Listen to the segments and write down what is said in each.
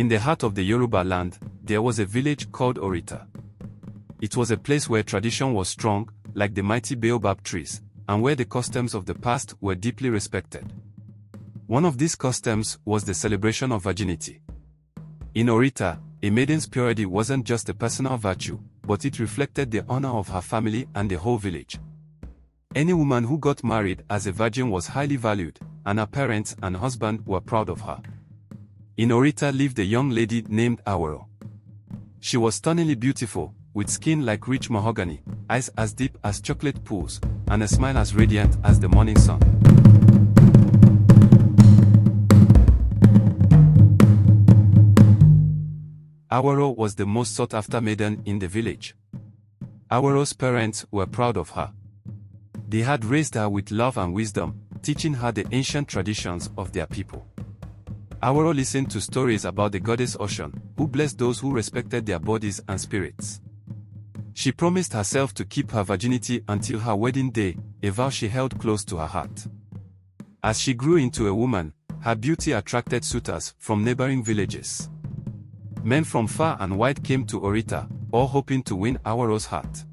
In the heart of the Yoruba land, there was a village called Orita. It was a place where tradition was strong, like the mighty baobab trees, and where the customs of the past were deeply respected. One of these customs was the celebration of virginity. In Orita, a maiden's purity wasn't just a personal virtue, but it reflected the honor of her family and the whole village. Any woman who got married as a virgin was highly valued, and her parents and husband were proud of her. In Orita lived a young lady named Awero. She was stunningly beautiful, with skin like rich mahogany, eyes as deep as chocolate pools, and a smile as radiant as the morning sun. Awero was the most sought-after maiden in the village. Awero's parents were proud of her. They had raised her with love and wisdom, teaching her the ancient traditions of their people. Awero listened to stories about the goddess Ocean, who blessed those who respected their bodies and spirits. She promised herself to keep her virginity until her wedding day, a vow she held close to her heart. As she grew into a woman, her beauty attracted suitors from neighboring villages. Men from far and wide came to Orita, all hoping to win Awero's heart.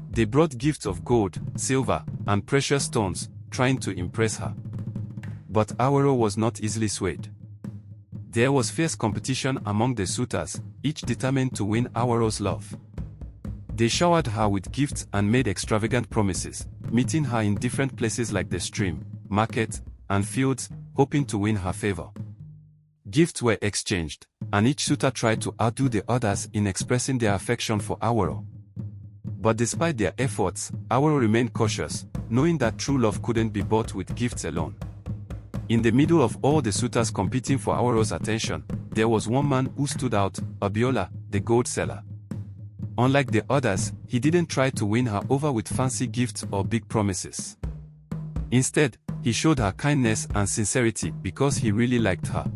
They brought gifts of gold, silver, and precious stones, trying to impress her. But Awero was not easily swayed. There was fierce competition among the suitors, each determined to win Awero's love. They showered her with gifts and made extravagant promises, meeting her in different places like the stream, market, and fields, hoping to win her favor. Gifts were exchanged, and each suitor tried to outdo the others in expressing their affection for Awero. But despite their efforts, Awero remained cautious, knowing that true love couldn't be bought with gifts alone. In the middle of all the suitors competing for Awero's attention, there was one man who stood out, Abiola, the gold seller. Unlike the others, he didn't try to win her over with fancy gifts or big promises. Instead, he showed her kindness and sincerity because he really liked her.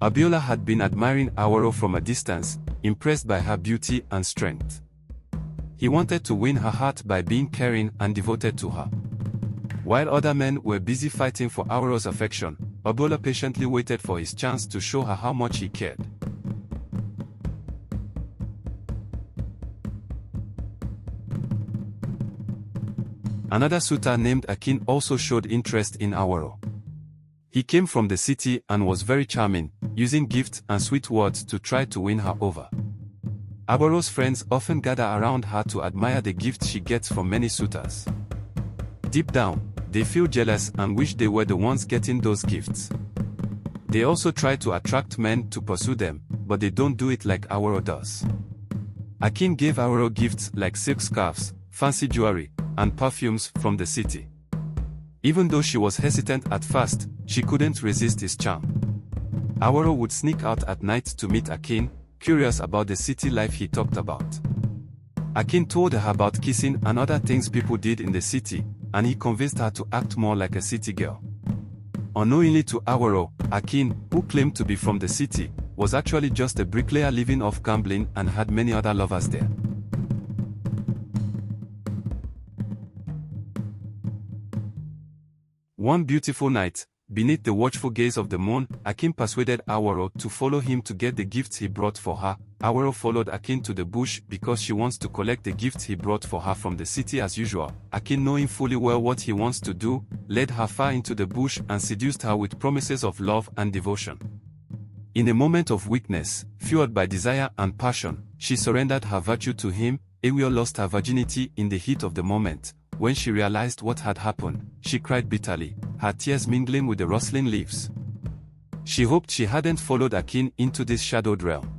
Abiola had been admiring Awero from a distance, impressed by her beauty and strength. He wanted to win her heart by being caring and devoted to her. While other men were busy fighting for Awero's affection, Abiola patiently waited for his chance to show her how much he cared. Another suitor named Akin also showed interest in Awero. He came from the city and was very charming, using gifts and sweet words to try to win her over. Awero's friends often gather around her to admire the gifts she gets from many suitors. Deep down, they feel jealous and wish they were the ones getting those gifts. They also try to attract men to pursue them, but they don't do it like Awero does. Akin gave Awero gifts like silk scarves, fancy jewelry, and perfumes from the city. Even though she was hesitant at first, she couldn't resist his charm. Awero would sneak out at night to meet Akin, curious about the city life he talked about. Akin told her about kissing and other things people did in the city, and he convinced her to act more like a city girl. Unknowingly to Awero, Akin, who claimed to be from the city, was actually just a bricklayer living off gambling and had many other lovers there. One beautiful night, beneath the watchful gaze of the moon, Akin persuaded Awero to follow him to get the gifts he brought for her. Awero followed Akin to the bush because she wants to collect the gifts he brought for her from the city as usual. Akin, knowing fully well what he wants to do, led her far into the bush and seduced her with promises of love and devotion. In a moment of weakness, fueled by desire and passion, she surrendered her virtue to him. Awero lost her virginity in the heat of the moment. When she realized what had happened, she cried bitterly, her tears mingling with the rustling leaves. She hoped she hadn't followed Akin into this shadowed realm.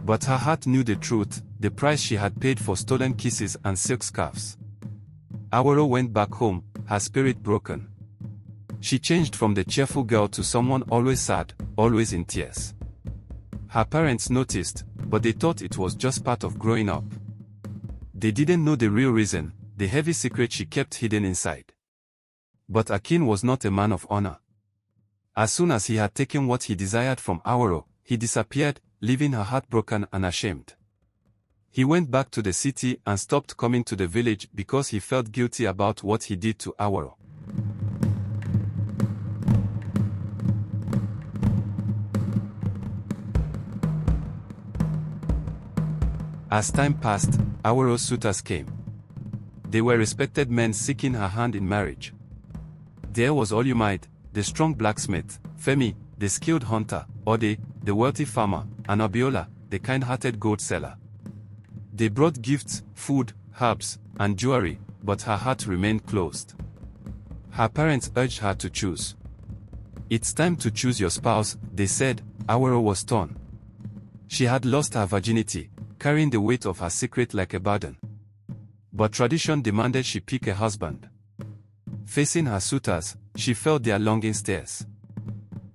But her heart knew the truth, the price she had paid for stolen kisses and silk scarves. Awero went back home, her spirit broken. She changed from the cheerful girl to someone always sad, always in tears. Her parents noticed, but they thought it was just part of growing up. They didn't know the real reason, the heavy secret she kept hidden inside. But Akin was not a man of honor. As soon as he had taken what he desired from Awero, he disappeared, leaving her heartbroken and ashamed. He went back to the city and stopped coming to the village because he felt guilty about what he did to Awero. As time passed, Awero's suitors came. They were respected men seeking her hand in marriage. There was Olumide, the strong blacksmith, Femi, the skilled hunter, Ode, the wealthy farmer, and Abiola, the kind-hearted goat seller. They brought gifts, food, herbs, and jewelry, but her heart remained closed. Her parents urged her to choose. "It's time to choose your spouse," they said. Awero was torn. She had lost her virginity, carrying the weight of her secret like a burden. But tradition demanded she pick a husband. Facing her suitors, she felt their longing stares.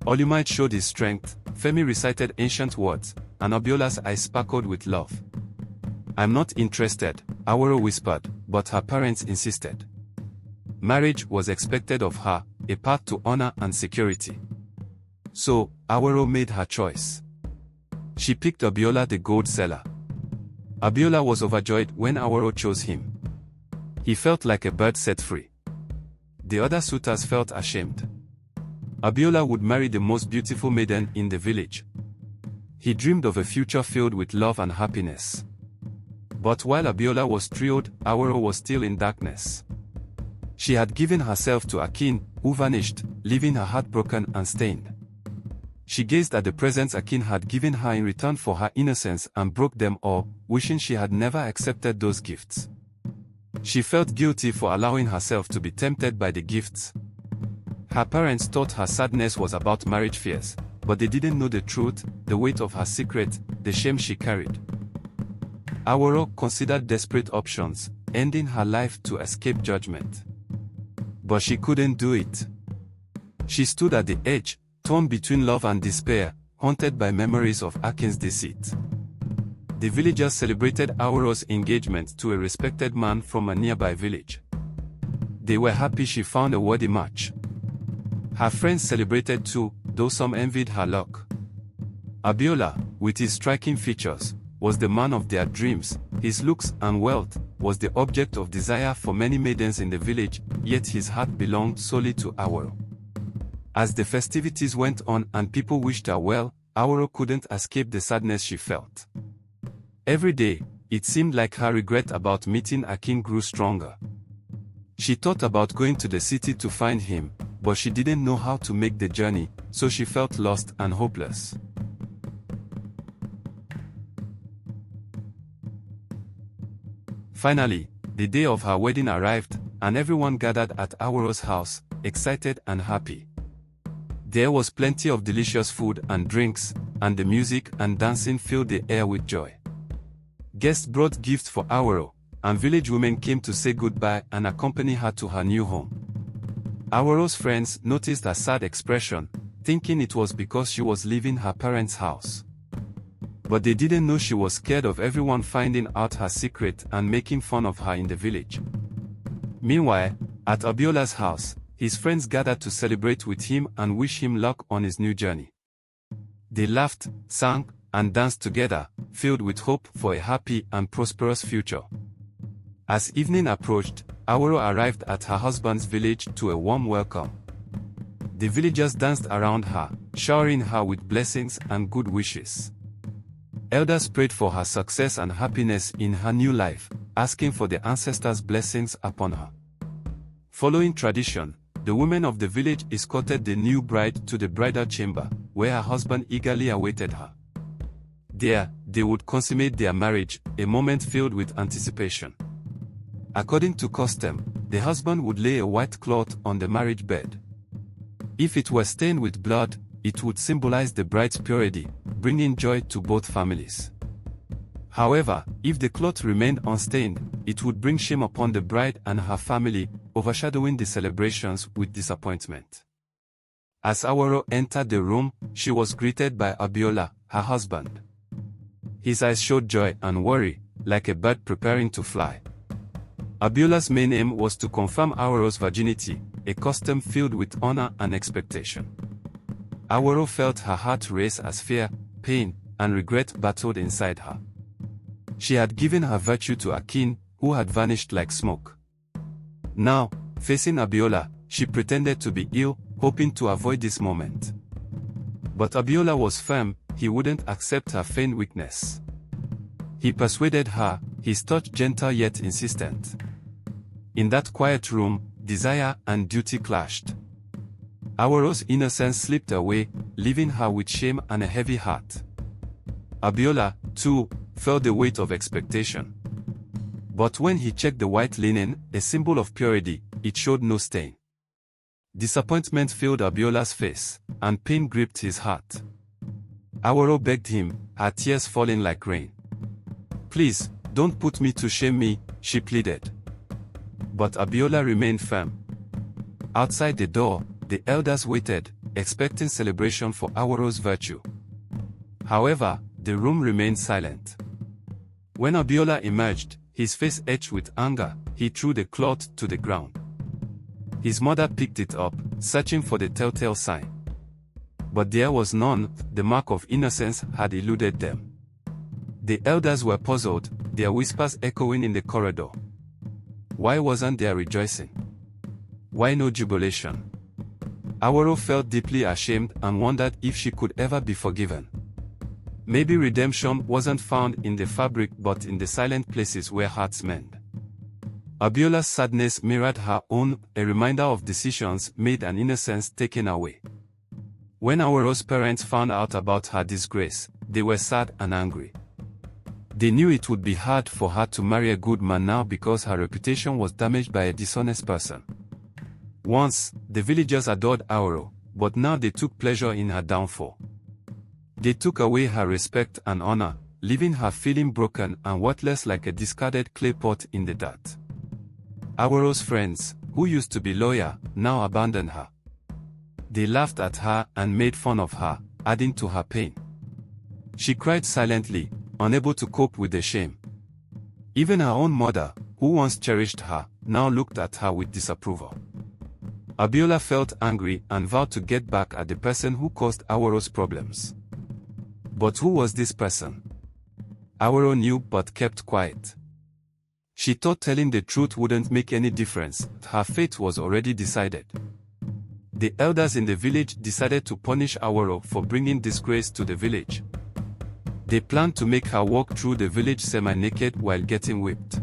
Olumide showed his strength, Femi recited ancient words, and Abiola's eyes sparkled with love. "I'm not interested," Awero whispered, but her parents insisted. Marriage was expected of her, a path to honor and security. So, Awero made her choice. She picked Abiola the gold seller. Abiola was overjoyed when Awero chose him. He felt like a bird set free. The other suitors felt ashamed. Abiola would marry the most beautiful maiden in the village. He dreamed of a future filled with love and happiness. But while Abiola was thrilled, Awero was still in darkness. She had given herself to Akin, who vanished, leaving her heartbroken and stained. She gazed at the presents Akin had given her in return for her innocence and broke them all, wishing she had never accepted those gifts. She felt guilty for allowing herself to be tempted by the gifts. Her parents thought her sadness was about marriage fears, but they didn't know the truth, the weight of her secret, the shame she carried. Awero considered desperate options, ending her life to escape judgment. But she couldn't do it. She stood at the edge, torn between love and despair, haunted by memories of Akin's deceit. The villagers celebrated Awero's engagement to a respected man from a nearby village. They were happy she found a worthy match. Her friends celebrated too, though some envied her luck. Abiola, with his striking features, was the man of their dreams. His looks and wealth was the object of desire for many maidens in the village, yet his heart belonged solely to Awero. As the festivities went on and people wished her well, Awero couldn't escape the sadness she felt. Every day, it seemed like her regret about meeting Akin grew stronger. She thought about going to the city to find him, but she didn't know how to make the journey, so she felt lost and hopeless. Finally, the day of her wedding arrived, and everyone gathered at Awero's house, excited and happy. There was plenty of delicious food and drinks, and the music and dancing filled the air with joy. Guests brought gifts for Awero, and village women came to say goodbye and accompany her to her new home. Awero's friends noticed her sad expression, thinking it was because she was leaving her parents' house. But they didn't know she was scared of everyone finding out her secret and making fun of her in the village. Meanwhile, at Abiola's house, his friends gathered to celebrate with him and wish him luck on his new journey. They laughed, sang, and danced together, filled with hope for a happy and prosperous future. As evening approached, Awero arrived at her husband's village to a warm welcome. The villagers danced around her, showering her with blessings and good wishes. Elders prayed for her success and happiness in her new life, asking for the ancestors' blessings upon her. Following tradition, the women of the village escorted the new bride to the bridal chamber, where her husband eagerly awaited her. There, they would consummate their marriage, a moment filled with anticipation. According to custom, the husband would lay a white cloth on the marriage bed. If it were stained with blood, it would symbolize the bride's purity, bringing joy to both families. However, if the cloth remained unstained, it would bring shame upon the bride and her family, overshadowing the celebrations with disappointment. As Awero entered the room, she was greeted by Abiola, her husband. His eyes showed joy and worry, like a bird preparing to fly. Abiola's main aim was to confirm Awero's virginity, a custom filled with honor and expectation. Awero felt her heart race as fear, pain, and regret battled inside her. She had given her virtue to Akin, who had vanished like smoke. Now, facing Abiola, she pretended to be ill, hoping to avoid this moment. But Abiola was firm, he wouldn't accept her feigned weakness. He persuaded her, his touch gentle yet insistent. In that quiet room, desire and duty clashed. Awero's innocence slipped away, leaving her with shame and a heavy heart. Abiola, too, felt the weight of expectation. But when he checked the white linen, a symbol of purity, it showed no stain. Disappointment filled Abiola's face, and pain gripped his heart. Awero begged him, her tears falling like rain. "Please, don't put me to shame me," she pleaded. But Abiola remained firm. Outside the door, the elders waited, expecting celebration for Awero's virtue. However, the room remained silent. When Abiola emerged, his face etched with anger, he threw the cloth to the ground. His mother picked it up, searching for the telltale sign. But there was none, the mark of innocence had eluded them. The elders were puzzled, their whispers echoing in the corridor. Why wasn't there rejoicing? Why no jubilation? Awero felt deeply ashamed and wondered if she could ever be forgiven. Maybe redemption wasn't found in the fabric but in the silent places where hearts mend. Abiola's sadness mirrored her own, a reminder of decisions made and innocence taken away. When Awero's parents found out about her disgrace, they were sad and angry. They knew it would be hard for her to marry a good man now because her reputation was damaged by a dishonest person. Once, the villagers adored Awero, but now they took pleasure in her downfall. They took away her respect and honor, leaving her feeling broken and worthless like a discarded clay pot in the dirt. Awero's friends, who used to be loyal, now abandoned her. They laughed at her and made fun of her, adding to her pain. She cried silently, unable to cope with the shame. Even her own mother, who once cherished her, now looked at her with disapproval. Abiola felt angry and vowed to get back at the person who caused Awero's problems. But who was this person? Awero knew but kept quiet. She thought telling the truth wouldn't make any difference, her fate was already decided. The elders in the village decided to punish Awero for bringing disgrace to the village. They planned to make her walk through the village semi-naked while getting whipped.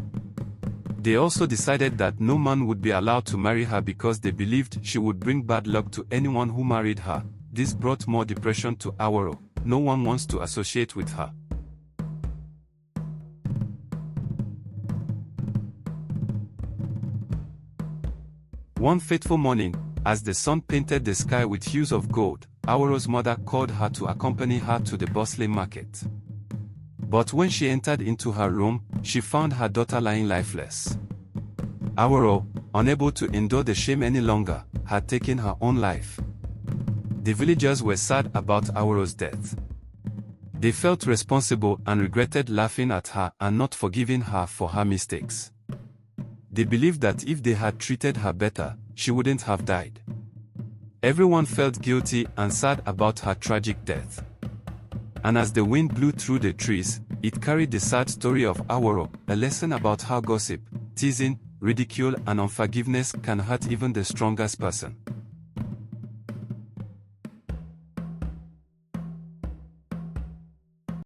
They also decided that no man would be allowed to marry her because they believed she would bring bad luck to anyone who married her. This brought more depression to Awero. No one wants to associate with her. One fateful morning, as the sun painted the sky with hues of gold, Awero's mother called her to accompany her to the bustling market. But when she entered into her room, she found her daughter lying lifeless. Awero, unable to endure the shame any longer, had taken her own life. The villagers were sad about Awero's death. They felt responsible and regretted laughing at her and not forgiving her for her mistakes. They believed that if they had treated her better, she wouldn't have died. Everyone felt guilty and sad about her tragic death. And as the wind blew through the trees, it carried the sad story of Awero, a lesson about how gossip, teasing, ridicule and unforgiveness can hurt even the strongest person.